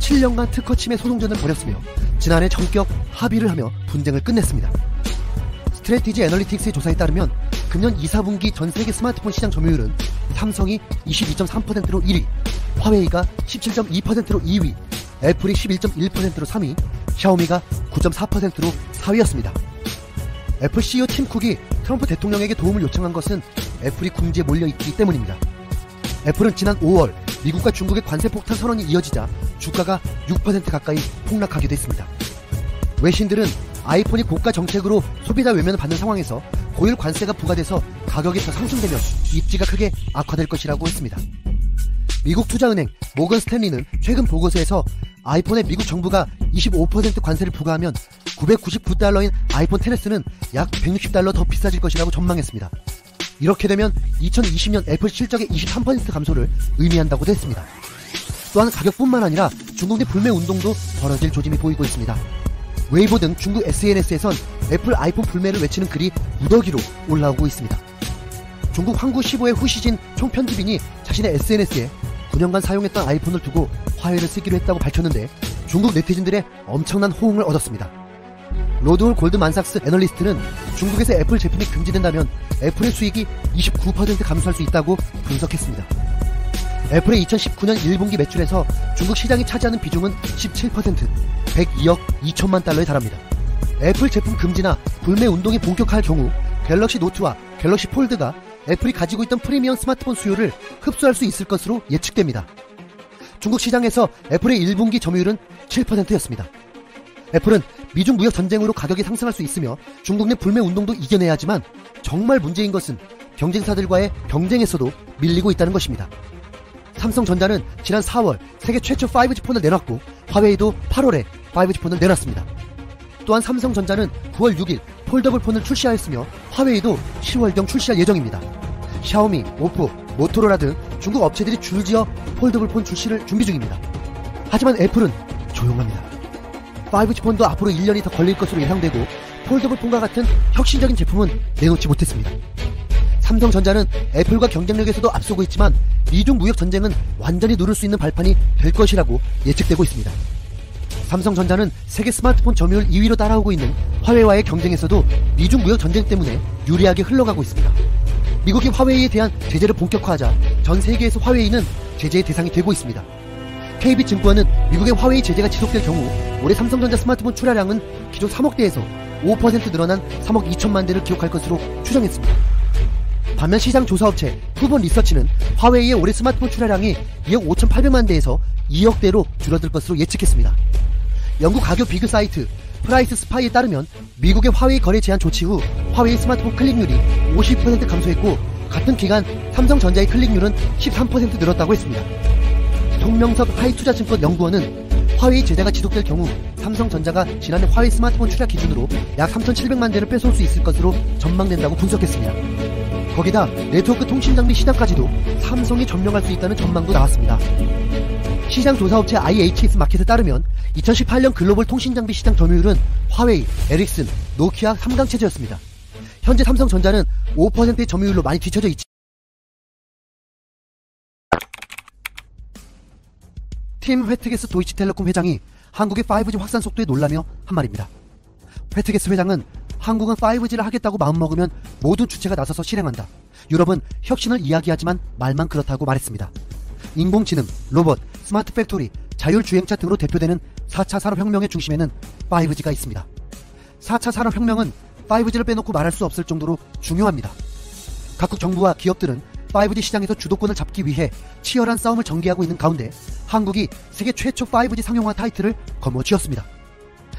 7년간 특허 침해 소송전을 벌였으며 지난해 전격 합의를 하며 분쟁을 끝냈습니다. 스트래티지 애널리틱스의 조사에 따르면 금년 2, 4분기 전 세계 스마트폰 시장 점유율은 삼성이 22.3%로 1위, 화웨이가 17.2%로 2위, 애플이 11.1%로 3위, 샤오미가 9.4%로 4위였습니다. 애플 CEO 팀 쿡이 트럼프 대통령에게 도움을 요청한 것은 애플이 궁지에 몰려있기 때문입니다. 애플은 지난 5월 미국과 중국의 관세 폭탄 선언이 이어지자 주가가 6% 가까이 폭락하기도 했습니다. 외신들은 아이폰이 고가 정책으로 소비자 외면을 받는 상황에서 고율 관세가 부과돼서 가격이 더 상승되면 입지가 크게 악화될 것이라고 했습니다. 미국 투자은행 모건 스탠리는 최근 보고서에서 아이폰에 미국 정부가 25% 관세를 부과하면 $999인 아이폰 XS는 약 $160 더 비싸질 것이라고 전망했습니다. 이렇게 되면 2020년 애플 실적의 23% 감소를 의미한다고도 했습니다. 또한 가격뿐만 아니라 중국 내 불매 운동도 벌어질 조짐이 보이고 있습니다. 웨이보 등 중국 SNS에선 애플 아이폰 불매를 외치는 글이 무더기로 올라오고 있습니다. 중국 황구 15의 후시진 총편집인이 자신의 SNS에 9년간 사용했던 아이폰을 두고 화해를 쓰기로 했다고 밝혔는데 중국 네티즌들의 엄청난 호응을 얻었습니다. 로드홀 골드만삭스 애널리스트는 중국에서 애플 제품이 금지된다면 애플의 수익이 29% 감소할 수 있다고 분석했습니다. 애플의 2019년 1분기 매출에서 중국 시장이 차지하는 비중은 17%, 102억 2천만 달러에 달합니다. 애플 제품 금지나 불매 운동이 본격화할 경우 갤럭시 노트와 갤럭시 폴드가 애플이 가지고 있던 프리미엄 스마트폰 수요를 흡수할 수 있을 것으로 예측됩니다. 중국 시장에서 애플의 1분기 점유율은 7%였습니다. 애플은 미중 무역 전쟁으로 가격이 상승할 수 있으며 중국 내 불매 운동도 이겨내야 하지만 정말 문제인 것은 경쟁사들과의 경쟁에서도 밀리고 있다는 것입니다. 삼성전자는 지난 4월 세계 최초 5G 폰을 내놨고 화웨이도 8월에 5G 폰을 내놨습니다. 또한 삼성전자는 9월 6일 폴더블 폰을 출시하였으며 화웨이도 10월경 출시할 예정입니다. 샤오미, 오포, 모토로라 등 중국 업체들이 줄지어 폴더블 폰 출시를 준비 중입니다. 하지만 애플은 조용합니다. 5G 폰도 앞으로 1년이 더 걸릴 것으로 예상되고 폴더블 폰과 같은 혁신적인 제품은 내놓지 못했습니다. 삼성전자는 애플과 경쟁력에서도 앞서고 있지만 미중 무역 전쟁은 완전히 누를 수 있는 발판이 될 것이라고 예측되고 있습니다. 삼성전자는 세계 스마트폰 점유율 2위로 따라오고 있는 화웨이와의 경쟁에서도 미중 무역 전쟁 때문에 유리하게 흘러가고 있습니다. 미국이 화웨이에 대한 제재를 본격화하자 전 세계에서 화웨이는 제재의 대상이 되고 있습니다. KB증권은 미국의 화웨이 제재가 지속될 경우 올해 삼성전자 스마트폰 출하량은 기존 3억 대에서 5% 늘어난 3억 2천만 대를 기록할 것으로 추정했습니다. 반면 시장 조사업체 푸본 리서치는 화웨이의 올해 스마트폰 출하량이 2억 5,800만 대에서 2억 대로 줄어들 것으로 예측했습니다. 영국 가격 비교 사이트 프라이스 스파이에 따르면 미국의 화웨이 거래 제한 조치 후 화웨이 스마트폰 클릭률이 50% 감소했고 같은 기간 삼성전자의 클릭률은 13% 늘었다고 했습니다. 송명섭 하이투자증권 연구원은 화웨이 제재가 지속될 경우 삼성전자가 지난해 화웨이 스마트폰 출하 기준으로 약 3,700만 대를 뺏어올 수 있을 것으로 전망된다고 분석했습니다. 거기다 네트워크 통신장비 시장까지도 삼성이 점령할 수 있다는 전망도 나왔습니다. 시장 조사업체 IHS 마켓에 따르면 2018년 글로벌 통신장비 시장 점유율은 화웨이, 에릭슨, 노키아 3강체제였습니다. 현재 삼성전자는 5%의 점유율로 많이 뒤처져 있지. 팀 회트게스 도이치텔레콤 회장이 한국의 5G 확산 속도에 놀라며 한 말입니다. 회트게스 회장은 한국은 5G를 하겠다고 마음먹으면 모든 주체가 나서서 실행한다. 유럽은 혁신을 이야기하지만 말만 그렇다고 말했습니다. 인공지능, 로봇, 스마트 팩토리, 자율주행차 등으로 대표되는 4차 산업혁명의 중심에는 5G가 있습니다. 4차 산업혁명은 5G를 빼놓고 말할 수 없을 정도로 중요합니다. 각국 정부와 기업들은 5G 시장에서 주도권을 잡기 위해 치열한 싸움을 전개하고 있는 가운데 한국이 세계 최초 5G 상용화 타이틀을 거머쥐었습니다.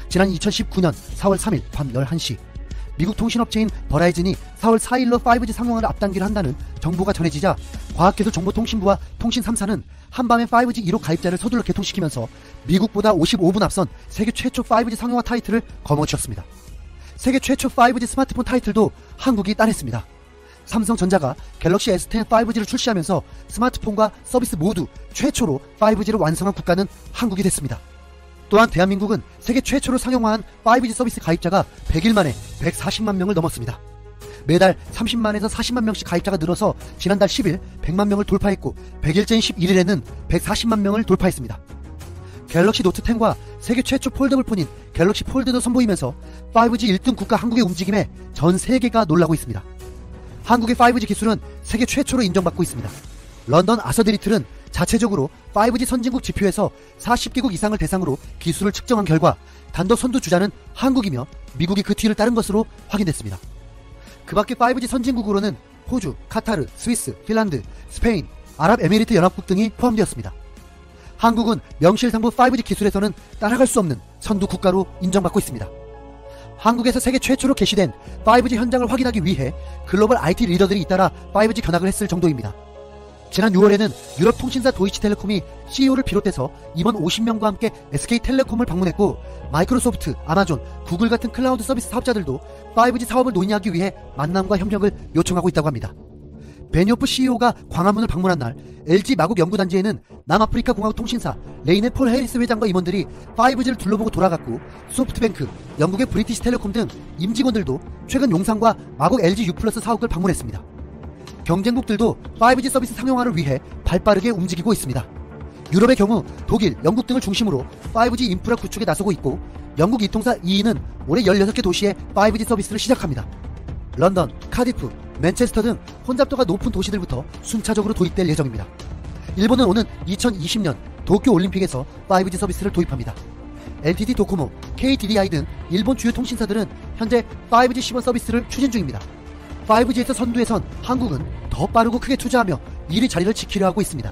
지난 2019년 4월 3일 밤 11시 미국 통신업체인 버라이즌이 4월 4일로 5G 상용화를 앞당기를 한다는 정보가 전해지자 과학기술정보통신부와 통신 3사는 한밤에 5G 1호 가입자를 서둘러 개통시키면서 미국보다 55분 앞선 세계 최초 5G 상용화 타이틀을 거머쥐었습니다. 세계 최초 5G 스마트폰 타이틀도 한국이 따냈습니다. 삼성전자가 갤럭시 S10 5G를 출시하면서 스마트폰과 서비스 모두 최초로 5G를 완성한 국가는 한국이 됐습니다. 또한 대한민국은 세계 최초로 상용화한 5G 서비스 가입자가 100일 만에 140만 명을 넘었습니다. 매달 30만에서 40만 명씩 가입자가 늘어서 지난달 10일 100만 명을 돌파했고 100일째인 11일에는 140만 명을 돌파했습니다. 갤럭시 노트 10과 세계 최초 폴더블 폰인 갤럭시 폴드도 선보이면서 5G 1등 국가 한국의 움직임에 전 세계가 놀라고 있습니다. 한국의 5G 기술은 세계 최초로 인정받고 있습니다. 런던 아서드리틀은 자체적으로 5G 선진국 지표에서 40개국 이상을 대상으로 기술을 측정한 결과 단독 선두주자는 한국이며 미국이 그 뒤를 따른 것으로 확인됐습니다. 그 밖에 5G 선진국으로는 호주, 카타르, 스위스, 핀란드, 스페인, 아랍에미리트 연합국 등이 포함되었습니다. 한국은 명실상부 5G 기술에서는 따라갈 수 없는 선두 국가로 인정받고 있습니다. 한국에서 세계 최초로 개시된 5G 현장을 확인하기 위해 글로벌 IT 리더들이 잇따라 5G 견학을 했을 정도입니다. 지난 6월에는 유럽 통신사 도이치텔레콤이 CEO를 비롯해서 임원 50명과 함께 SK텔레콤을 방문했고, 마이크로소프트, 아마존, 구글 같은 클라우드 서비스 사업자들도 5G 사업을 논의하기 위해 만남과 협력을 요청하고 있다고 합니다. 베니오프 CEO가 광화문을 방문한 날 LG 마곡 연구단지에는 남아프리카 공화국 통신사 레이네 폴 해리스 회장과 임원들이 5G를 둘러보고 돌아갔고, 소프트뱅크, 영국의 브리티시 텔레콤 등 임직원들도 최근 용산과 마곡 LG U+ 사옥을 방문했습니다. 경쟁국들도 5G 서비스 상용화를 위해 발빠르게 움직이고 있습니다. 유럽의 경우 독일, 영국 등을 중심으로 5G 인프라 구축에 나서고 있고, 영국 이통사 EE는 올해 16개 도시에 5G 서비스를 시작합니다. 런던, 카디프, 맨체스터 등 혼잡도가 높은 도시들부터 순차적으로 도입될 예정입니다. 일본은 오는 2020년 도쿄올림픽에서 5G 서비스를 도입합니다. NTT 도코모, KDDI 등 일본 주요 통신사들은 현재 5G 시범 서비스를 추진 중입니다. 5G에서 선두에 선 한국은 더 빠르고 크게 투자하며 1위 자리를 지키려 하고 있습니다.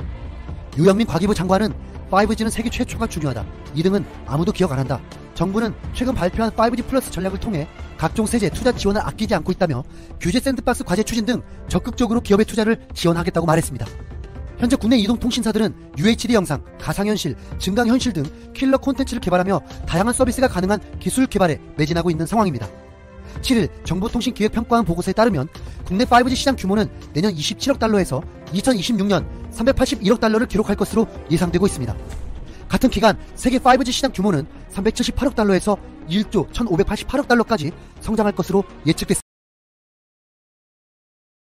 유영민 과기부 장관은 5G는 세계 최초가 중요하다. 2등은 아무도 기억 안 한다. 정부는 최근 발표한 5G 플러스 전략을 통해 각종 세제, 투자 지원을 아끼지 않고 있다며 규제 샌드박스 과제 추진 등 적극적으로 기업의 투자를 지원하겠다고 말했습니다. 현재 국내 이동통신사들은 UHD 영상, 가상현실, 증강현실 등 킬러 콘텐츠를 개발하며 다양한 서비스가 가능한 기술 개발에 매진하고 있는 상황입니다. 7일 정보통신기획평가원 보고서에 따르면 국내 5G 시장 규모는 내년 27억 달러에서 2026년 381억 달러를 기록할 것으로 예상되고 있습니다. 같은 기간 세계 5G 시장 규모는 378억 달러에서 1조 1588억 달러까지 성장할 것으로 예측됐습니다.